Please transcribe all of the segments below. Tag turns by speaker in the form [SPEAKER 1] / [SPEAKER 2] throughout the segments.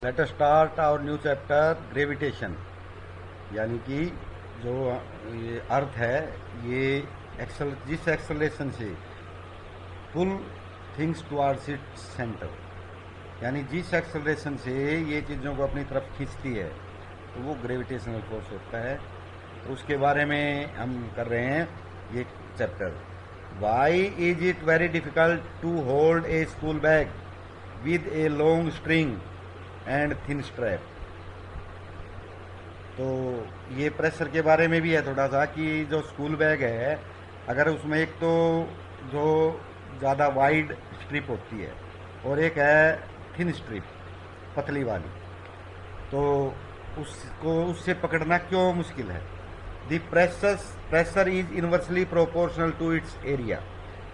[SPEAKER 1] Late us start our new chapter gravitation. यानी कि जो ये अर्थ है, ये जिस एक्सेलरेशन से पुल थिंग्स टुवर्ड्स इट्स सेंटर, यानी जिस एक्सेलरेशन से ये चीज़ों को अपनी तरफ खींचती है, तो वो ग्रेविटेशनल फोर्स होता है। तो उसके बारे में हम कर रहे हैं ये chapter. Why is it very difficult to hold a school bag with a long string and thin strap. तो ये प्रेशर के बारे में भी है थोड़ा सा, कि जो स्कूल बैग है, अगर उसमें एक तो जो ज़्यादा वाइड स्ट्रिप होती है और एक है थिन स्ट्रिप, पतली वाली, तो उसको उससे पकड़ना क्यों मुश्किल है। The pressure is inversely proportional to its area.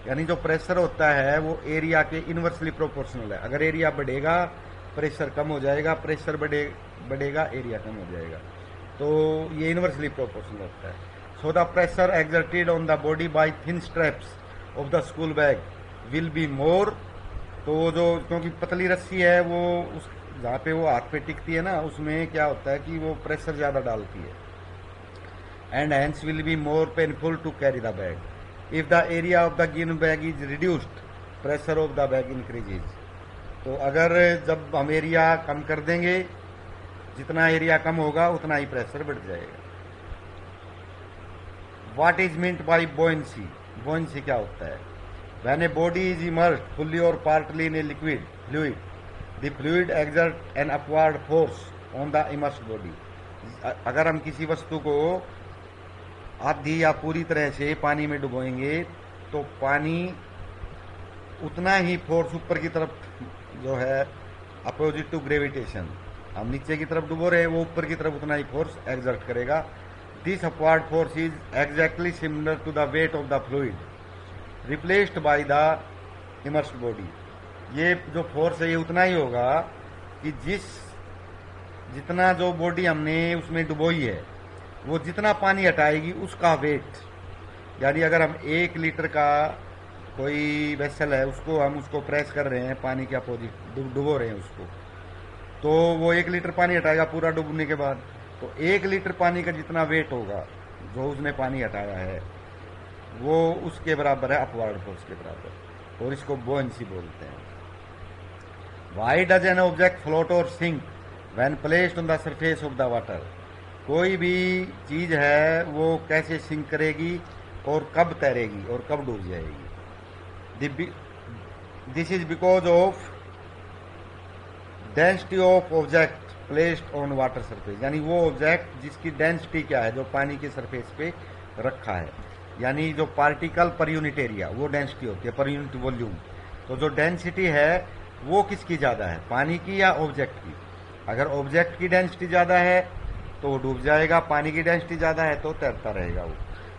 [SPEAKER 1] यानी जो प्रेशर होता है वो एरिया के इनवर्सली प्रोपोर्शनल है। अगर एरिया बढ़ेगा प्रेशर कम हो जाएगा, प्रेशर बढ़ेगा एरिया कम हो जाएगा। तो ये इनवर्सली प्रोपोर्शनल होता है। So the pressure exerted on the body by thin straps of the school bag will be मोर। तो जो, क्योंकि पतली रस्सी है, वो उस जहाँ पे वो हाथ पे टिकती है ना, उसमें क्या होता है कि वो प्रेशर ज़्यादा डालती है, and hence will be more painful to carry the bag. If the area of the given bag is reduced, pressure of the bag increases. तो अगर जब हम एरिया कम कर देंगे, जितना एरिया कम होगा उतना ही प्रेशर बढ़ जाएगा। What is meant by buoyancy. Buoyancy क्या होता है? When a body is immersed fully और partly in a liquid fluid, the fluid exert an upward force on the immersed body. अगर हम किसी वस्तु को आधी या पूरी तरह से पानी में डुबोएंगे, तो पानी उतना ही फोर्स ऊपर की तरफ जो है, अपोजिट टू ग्रेविटेशन, हम नीचे की तरफ डुबो रहे हैं, वो ऊपर की तरफ उतना ही फोर्स एक्सर्ट करेगा। This upward force is exactly similar to the weight of the fluid replaced by the immersed body. ये जो फोर्स है ये उतना ही होगा कि जितना जो बॉडी हमने उसमें डुबोई है, वो जितना पानी हटाएगी उसका वेट। यानी अगर हम 1 लीटर का कोई वेसल है, उसको प्रेस कर रहे हैं, पानी के अपोजिट डुबो रहे हैं उसको, तो वो 1 लीटर पानी हटाएगा पूरा डूबने के बाद। तो 1 लीटर पानी का जितना वेट होगा जो उसने पानी हटाया है, वो उसके बराबर है, अपवर्ड फोर्स के बराबर, और इसको बोइंसी बोलते हैं। Why does an object float और sink when placed on the surface of the water. कोई भी चीज है वो कैसे सिंक करेगी और कब तैरेगी और कब डूब जाएगी। This is because of density of object placed on water surface. यानी वो ऑब्जेक्ट जिसकी डेंसिटी क्या है, जो पानी के सरफेस पे रखा है, यानी जो पार्टिकल पर यूनिट एरिया, वो डेंसिटी होती है पर यूनिट वॉल्यूम। तो जो डेंसिटी है वो किसकी ज़्यादा है, पानी की या ऑब्जेक्ट की? अगर ऑब्जेक्ट की डेंसिटी ज़्यादा है तो वो डूब जाएगा, पानी की डेंसिटी ज़्यादा है तो तैरता रहेगा वो।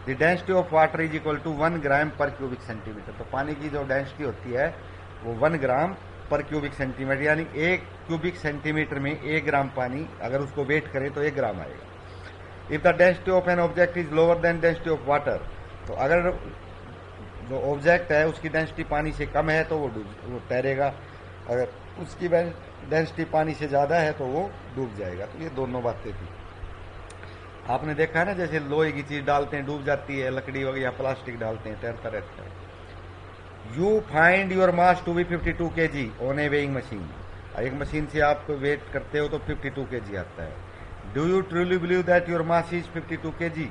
[SPEAKER 1] The density of water is equal to 1 gram per cubic centimetre. तो पानी की जो डेंसिटी होती है वो 1 ग्राम पर क्यूबिक सेंटीमीटर, यानी 1 क्यूबिक सेंटीमीटर में 1 ग्राम पानी, अगर उसको वेट करें तो 1 ग्राम आएगा। If the density of an object is lower than density of water, तो अगर जो ऑब्जेक्ट है उसकी डेंसिटी पानी से कम है तो वो तैरेगा, अगर उसकी डेंसिटी पानी से ज़्यादा है तो वो डूब जाएगा। तो ये दोनों बातें थी। आपने देखा है ना, जैसे लोहे की चीज़ डालते हैं डूब जाती है, लकड़ी वगैरह या प्लास्टिक डालते हैं तैरता रहता है। You find your mass to be 52 kg on a weighing machine. एक मशीन से आप वेट करते हो तो 52 kg आता है। Do you truly believe that your mass is 52 kg?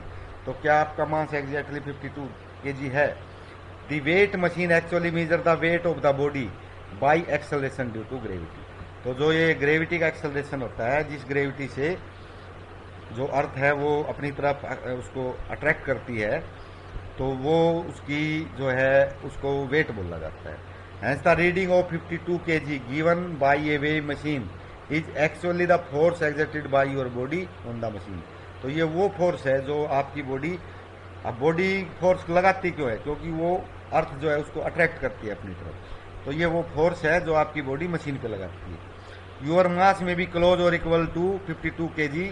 [SPEAKER 1] तो क्या आपका मास एग्जैक्टली 52 kg है? The weight machine actually measure the weight of the body by acceleration due to gravity. तो जो ये ग्रेविटी का एक्सेलरेशन होता है, जिस ग्रेविटी से जो अर्थ है वो अपनी तरफ उसको अट्रैक्ट करती है, तो वो उसकी जो है उसको वेट बोला जाता है। Hence the reading of 52 kg given by a weighing machine is actually the force exerted by your body on the machine. तो ये वो फोर्स है जो आपकी बॉडी, अब बॉडी फोर्स लगाती क्यों है? क्योंकि वो अर्थ जो है उसको अट्रैक्ट करती है अपनी तरफ। तो ये वो फोर्स है जो आपकी बॉडी मशीन पे लगाती है। Your mass may be close और equal to 52 kg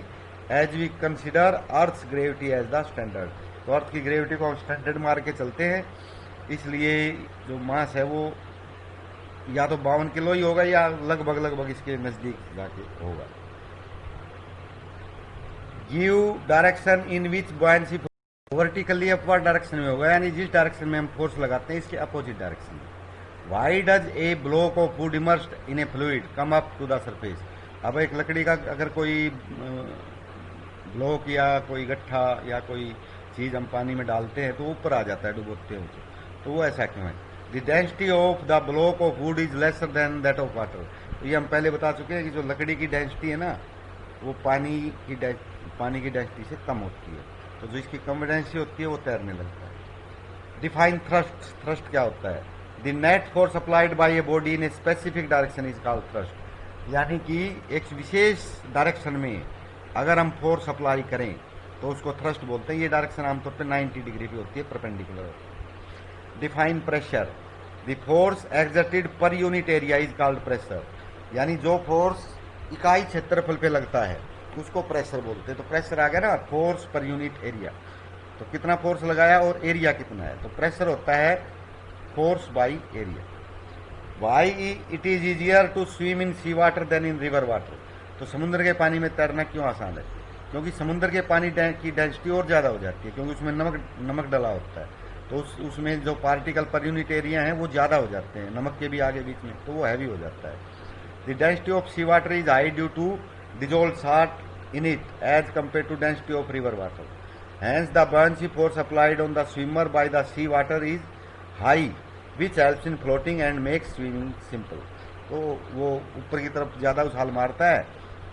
[SPEAKER 1] as we consider earth's gravity as the standard. तो अर्थ की ग्रेविटी को हम स्टैंडर्ड मार के चलते हैं, इसलिए जो मास है वो या तो 52 किलो ही होगा या लगभग लगभग इसके नजदीक जाके होगा। Give direction in which buoyancy vertically upward direction में होगा, यानी जिस डायरेक्शन में हम फोर्स लगाते हैं इसके अपोजिट डायरेक्शन में। Why does a block of wood immersed in a fluid come up to the surface. अब एक लकड़ी का अगर कोई ब्लॉक या कोई गट्ठा या कोई चीज हम पानी में डालते हैं तो ऊपर आ जाता है डुबोते हैं, तो वो ऐसा क्यों है? The density of the block of would is lesser than that of water. तो ये हम पहले बता चुके हैं कि जो लकड़ी की डेंसिटी है ना वो पानी की डेंसिटी से कम होती है, तो जो इसकी कम डेंसिटी होती है वो तैरने लगता है। Define thrust. थ्रस्ट क्या होता है? The net force applied by a body in a specific direction is called thrust. यानी कि एक विशेष डायरेक्शन में अगर हम फोर्स अप्लाई करें तो उसको थ्रस्ट बोलते हैं। ये डायरेक्शन आमतौर पे 90 डिग्री की होती है, perpendicular. Define pressure. The force exerted per unit area is called pressure. यानी जो फोर्स इकाई क्षेत्रफल पे लगता है उसको प्रेशर बोलते हैं। तो प्रेशर आ गया ना, फोर्स पर यूनिट एरिया, तो कितना फोर्स लगाया और एरिया कितना है, तो प्रेशर होता है force by area. Why it is easier to swim in sea water than in river water. तो समुद्र के पानी में तैरना क्यों आसान है? क्योंकि समुद्र के पानी की डेंसिटी और ज़्यादा हो जाती है, क्योंकि उसमें नमक डला होता है, तो उसमें जो पार्टिकल पर यूनिट एरिया हैं वो ज़्यादा हो जाते हैं, नमक के भी आगे बीच में, तो वो हैवी हो जाता है। The density of sea water is high due to dissolve salt in it as compare to density of river water. Hence the buoyancy force applied on the swimmer by the sea water is high, which helps in floating and makes swimming simple। तो वो ऊपर की तरफ ज़्यादा उछाल मारता है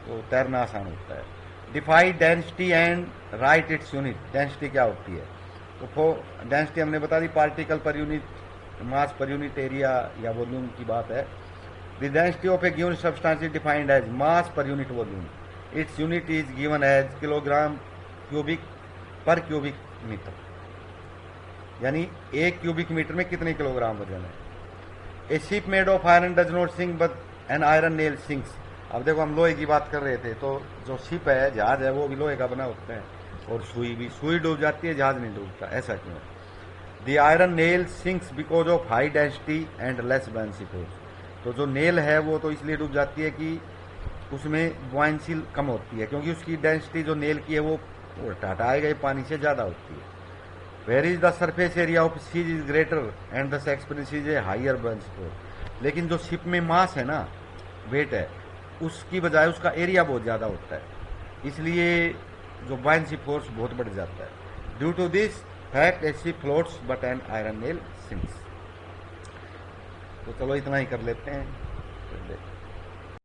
[SPEAKER 1] तो तैरना आसान होता है। Define density and right its unit. Density क्या होती है? तो डेंसिटी हमने बता दी, particle per unit mass per unit area या वॉल्यूम की बात है। The density of a given substance is defined as mass per unit volume. Its unit is given as kilogram cubic per cubic metre, यानी एक cubic metre में कितने kilogram वजन है। A ship made of iron does not sink but an iron nail sinks. अब देखो हम लोहे की बात कर रहे थे, तो जो शिप है, जहाज है, वो भी लोहे का बना होता है, और सुई डूब जाती है, जहाज नहीं डूबता। ऐसा क्यों? The iron nail sinks because of high density and less buoyancy force. तो जो नेल है वो तो इसलिए डूब जाती है कि उसमें बुआंसी कम होती है, क्योंकि उसकी डेंसिटी जो नेल की है वो हटाए गए पानी से ज़्यादा होती है। Where is the surface area of seas is greater and the experience a higher buoyancy force. लेकिन जो शिप में मास है ना, वेट है, उसकी बजाय उसका एरिया बहुत ज़्यादा होता है, इसलिए जो buoyancy फोर्स बहुत बढ़ जाता है। Due to this fact a ship floats but an iron nail sinks. तो चलो इतना ही कर लेते हैं।